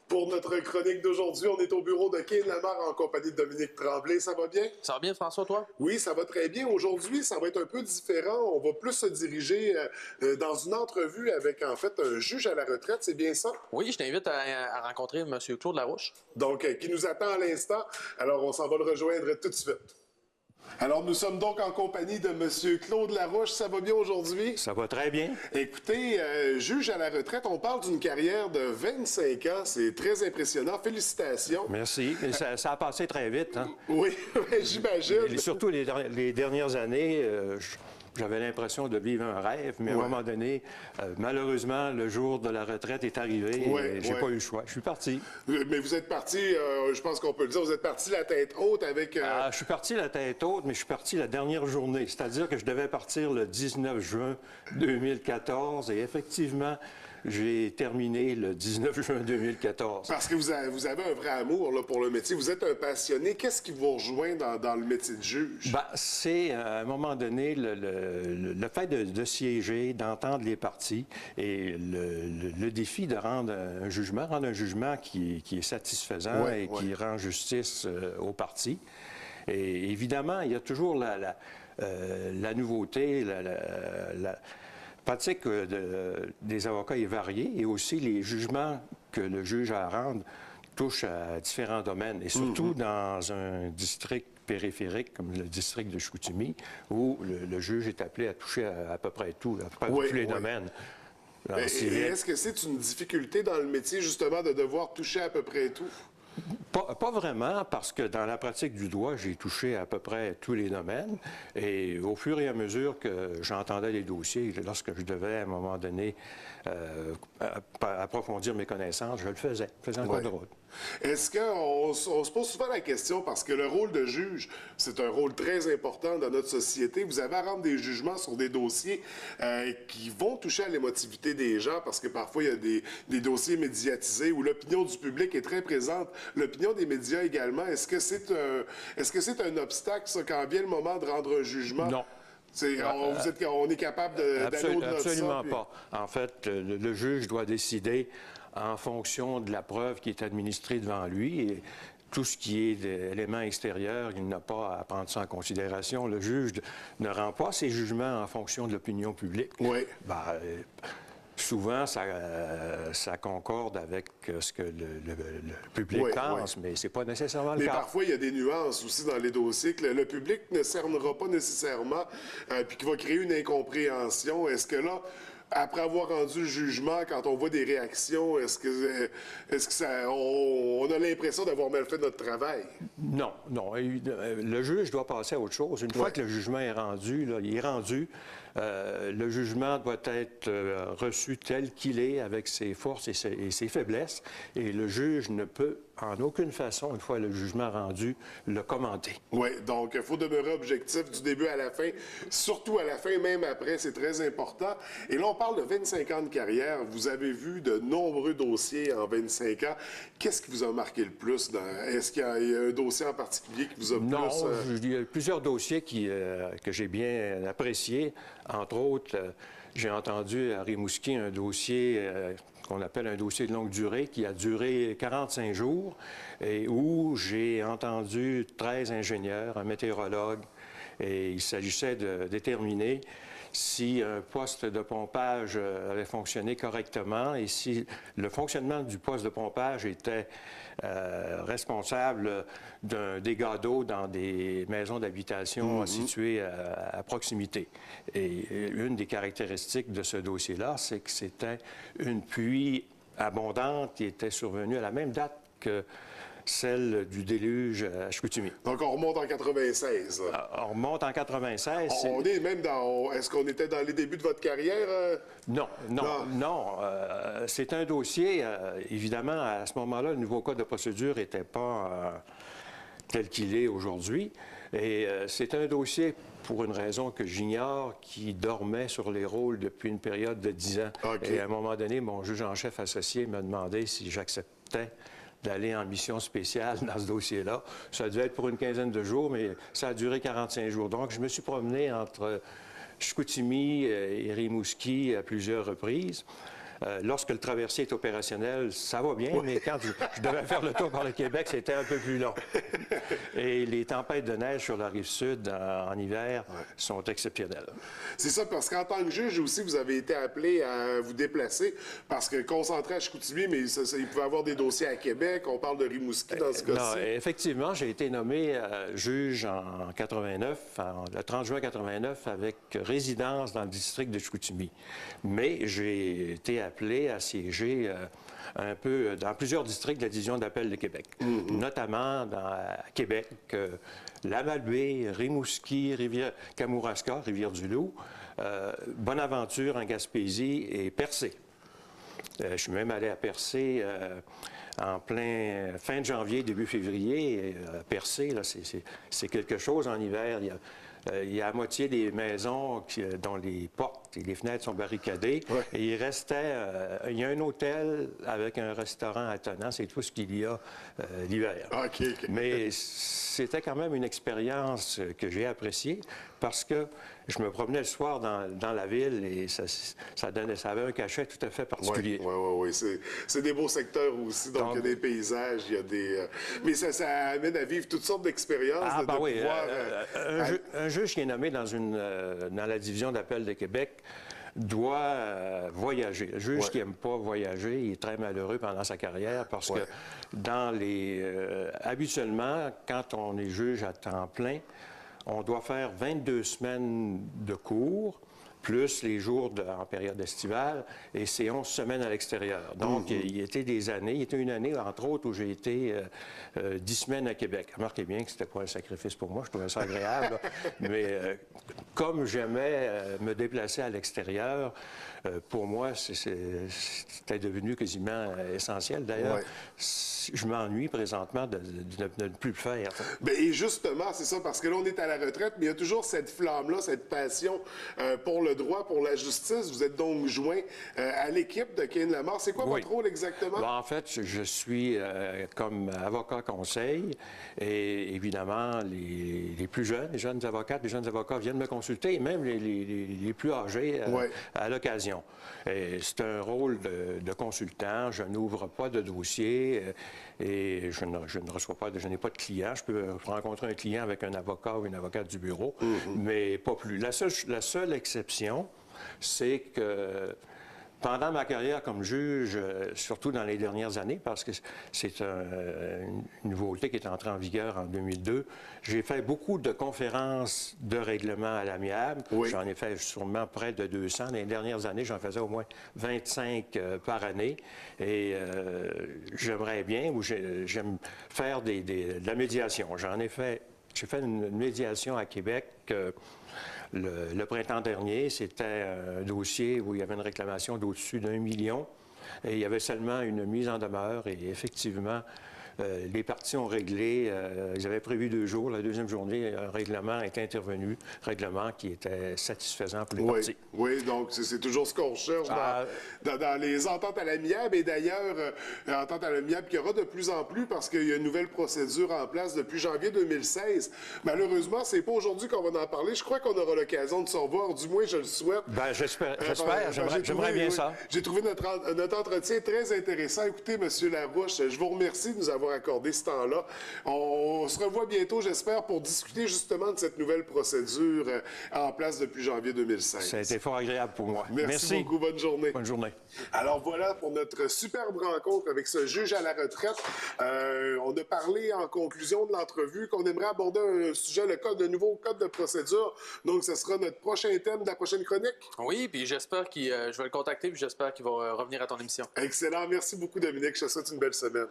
Pour notre chronique d'aujourd'hui, on est au bureau de Kane Lamar en compagnie de Dominique Tremblay. Ça va bien? Ça va bien, François, toi? Oui, ça va très bien. Aujourd'hui, ça va être un peu différent. On va plus se diriger dans une entrevue avec, en fait, un juge à la retraite. C'est bien ça? Oui, je t'invite à rencontrer M. Claude Larouche. Donc, qui nous attend à l'instant. Alors, on s'en va le rejoindre tout de suite. Alors, nous sommes donc en compagnie de M. Claude Larouche. Ça va bien aujourd'hui? Ça va très bien. Écoutez, juge à la retraite, on parle d'une carrière de 25 ans. C'est très impressionnant. Félicitations. Merci. Ça a passé très vite. Hein? Oui, j'imagine. Et surtout les dernières années, j'avais l'impression de vivre un rêve, mais à un moment donné, malheureusement, le jour de la retraite est arrivé et j'ai pas eu le choix. Je suis parti. Mais vous êtes parti, je pense qu'on peut le dire, vous êtes parti la tête haute avec... Je suis parti la tête haute, mais je suis parti la dernière journée. C'est-à-dire que je devais partir le 19 juin 2014 et effectivement, j'ai terminé le 19 juin 2014. Parce que vous avez un vrai amour là, pour le métier. Vous êtes un passionné. Qu'est-ce qui vous rejoint dans le métier de juge? C'est, à un moment donné, le fait de siéger, d'entendre les parties et le défi de rendre un jugement qui est satisfaisant et qui rend justice aux parties. Et évidemment, il y a toujours la nouveauté, la pratique des avocats est variée et aussi les jugements que le juge a à rendre touchent à différents domaines et surtout dans un district périphérique comme le district de Chicoutimi où le juge est appelé à toucher à peu près tout, à peu près tous les domaines. Est-ce que c'est une difficulté dans le métier justement de devoir toucher à peu près tout? Pas vraiment, parce que dans la pratique du droit, j'ai touché à peu près tous les domaines. Et au fur et à mesure que j'entendais les dossiers, lorsque je devais, à un moment donné, approfondir mes connaissances, je le faisais en cours de route. Est-ce qu'on se pose souvent la question, parce que le rôle de juge, c'est un rôle très important dans notre société. Vous avez à rendre des jugements sur des dossiers qui vont toucher à l'émotivité des gens, parce que parfois, il y a des dossiers médiatisés où l'opinion du public est très présente. L'opinion des médias également. Est-ce que c'est un obstacle, ça, quand vient le moment de rendre un jugement? Non. On est capable d'aller au-delà de ça? Absolument pas. En fait, le juge doit décider en fonction de la preuve qui est administrée devant lui et tout ce qui est d'éléments extérieurs, il n'a pas à prendre ça en considération. Le juge ne rend pas ses jugements en fonction de l'opinion publique. Oui. Souvent, ça concorde avec ce que le public pense, mais c'est pas nécessairement le cas. Mais parfois, il y a des nuances aussi dans les dossiers que le public ne cernera pas nécessairement, puis qui va créer une incompréhension. Est-ce que là, après avoir rendu le jugement, quand on voit des réactions, est-ce que on a l'impression d'avoir mal fait notre travail? Non. Le juge doit passer à autre chose. Une fois que le jugement est rendu, il est rendu. Le jugement doit être reçu tel qu'il est, avec ses forces et ses faiblesses. Et le juge ne peut, en aucune façon, une fois le jugement rendu, le commenter. Oui, donc il faut demeurer objectif du début à la fin, surtout à la fin, même après, c'est très important. Et là, on parle de 25 ans de carrière. Vous avez vu de nombreux dossiers en 25 ans. Qu'est-ce qui vous a marqué le plus? Est-ce qu'il y a un dossier en particulier qui vous a plus... Non, il y a plusieurs dossiers que j'ai bien appréciés. Entre autres, j'ai entendu à Rimouski un dossier qu'on appelle un dossier de longue durée qui a duré 45 jours et où j'ai entendu 13 ingénieurs, un météorologue, et il s'agissait de déterminer si un poste de pompage avait fonctionné correctement et si le fonctionnement du poste de pompage était responsable d'un dégât d'eau dans des maisons d'habitation situées à proximité. Et une des caractéristiques de ce dossier-là, c'est que c'était une pluie abondante qui était survenue à la même date que celle du déluge à Chicoutimi. Donc, on remonte en 96. On remonte en 96. On est même dans... Est-ce qu'on était dans les débuts de votre carrière? Non. C'est un dossier, évidemment, à ce moment-là, le nouveau code de procédure n'était pas tel qu'il est aujourd'hui. Et c'est un dossier, pour une raison que j'ignore, qui dormait sur les rôles depuis une période de 10 ans. Okay. Et à un moment donné, mon juge en chef associé m'a demandé si j'acceptais d'aller en mission spéciale dans ce dossier-là. Ça devait être pour une quinzaine de jours, mais ça a duré 45 jours. Donc, je me suis promené entre Chicoutimi et Rimouski à plusieurs reprises. Lorsque le traversier est opérationnel, ça va bien, mais quand je devais faire le tour par le Québec, c'était un peu plus long. Et les tempêtes de neige sur la Rive-Sud en hiver sont exceptionnelles. C'est ça, parce qu'en tant que juge aussi, vous avez été appelé à vous déplacer, parce que concentré à Chicoutimi, mais il pouvait avoir des dossiers à Québec, on parle de Rimouski dans ce cas-ci. Non, effectivement, j'ai été nommé juge en 89, le 30 juin 89, avec résidence dans le district de Chicoutimi. Mais j'ai été appelé à siéger un peu dans plusieurs districts de la division d'appel de Québec, notamment à Québec, Lamalbaie, Rimouski, Kamouraska, Rivière-du-Loup, Bonaventure en Gaspésie et Percé. Je suis même allé à Percé en plein fin de janvier, début février. Percé, là, c'est quelque chose en hiver. Il y a la moitié des maisons dont les portes et les fenêtres sont barricadées. Ouais. Et il restait... il y a un hôtel avec un restaurant attenant. C'est tout ce qu'il y a l'hiver. OK. Mais c'était quand même une expérience que j'ai appréciée parce que je me promenais le soir dans la ville et ça avait un cachet tout à fait particulier. Oui. C'est des beaux secteurs aussi. Donc, il y a des paysages, il y a des... mais ça amène à vivre toutes sortes d'expériences. Un juge qui est nommé dans la division d'appel de Québec doit voyager. Le juge qui n'aime pas voyager, il est très malheureux pendant sa carrière parce que habituellement, quand on est juge à temps plein, on doit faire 22 semaines de cours, plus les jours en période estivale, et c'est 11 semaines à l'extérieur. Donc, il y a une année, entre autres, où j'ai été 10 semaines à Québec. Remarquez bien que c'était pas un sacrifice pour moi, je trouvais ça agréable, mais comme j'aimais me déplacer à l'extérieur, pour moi, c'était devenu quasiment essentiel. D'ailleurs, je m'ennuie présentement de ne plus le faire. Bien, et justement, c'est ça, parce que là, on est à la retraite, mais il y a toujours cette flamme-là, cette passion pour le droit, pour la justice. Vous êtes donc joint à l'équipe de Kane Lamar. C'est quoi votre rôle exactement? En fait, je suis comme avocat conseil et évidemment, les plus jeunes, les jeunes avocats viennent me consulter et même les plus âgés à l'occasion. C'est un rôle de consultant. Je n'ouvre pas de dossier et je n'ai pas de client. Je peux rencontrer un client avec un avocat ou une avocate du bureau, mais pas plus. La seule exception, c'est que pendant ma carrière comme juge, surtout dans les dernières années, parce que c'est une nouveauté qui est entrée en vigueur en 2002, j'ai fait beaucoup de conférences de règlement à l'amiable. J'en ai fait sûrement près de 200. Dans les dernières années, j'en faisais au moins 25 par année. Et j'aimerais bien, ou j'aime faire de la médiation. J'ai fait une médiation à Québec. Le printemps dernier, c'était un dossier où il y avait une réclamation d'au-dessus d'1 million et il y avait seulement une mise en demeure et effectivement, les parties ont réglé. Ils avaient prévu 2 jours. La deuxième journée, un règlement est intervenu, règlement qui était satisfaisant pour les parties. Oui, donc c'est toujours ce qu'on cherche dans les ententes à l'amiable. Et d'ailleurs, ententes à l'amiable qu'il y aura de plus en plus parce qu'il y a une nouvelle procédure en place depuis janvier 2016. Malheureusement, c'est pas aujourd'hui qu'on va en parler. Je crois qu'on aura l'occasion de se revoir. Du moins, je le souhaite. J'espère. J'aimerais bien ça. J'ai trouvé notre entretien très intéressant. Écoutez, M. Larouche, je vous remercie de nous avoir accordé ce temps-là. On se revoit bientôt, j'espère, pour discuter justement de cette nouvelle procédure en place depuis janvier 2016. Ça a été fort agréable pour moi. Merci beaucoup. Bonne journée. Bonne journée. Alors voilà pour notre superbe rencontre avec ce juge à la retraite. On a parlé en conclusion de l'entrevue qu'on aimerait aborder un sujet, le nouveau code de procédure. Donc, ce sera notre prochain thème de la prochaine chronique. Oui, puis j'espère je vais le contacter, puis j'espère qu'il va revenir à ton émission. Excellent. Merci beaucoup, Dominique. Je te souhaite une belle semaine.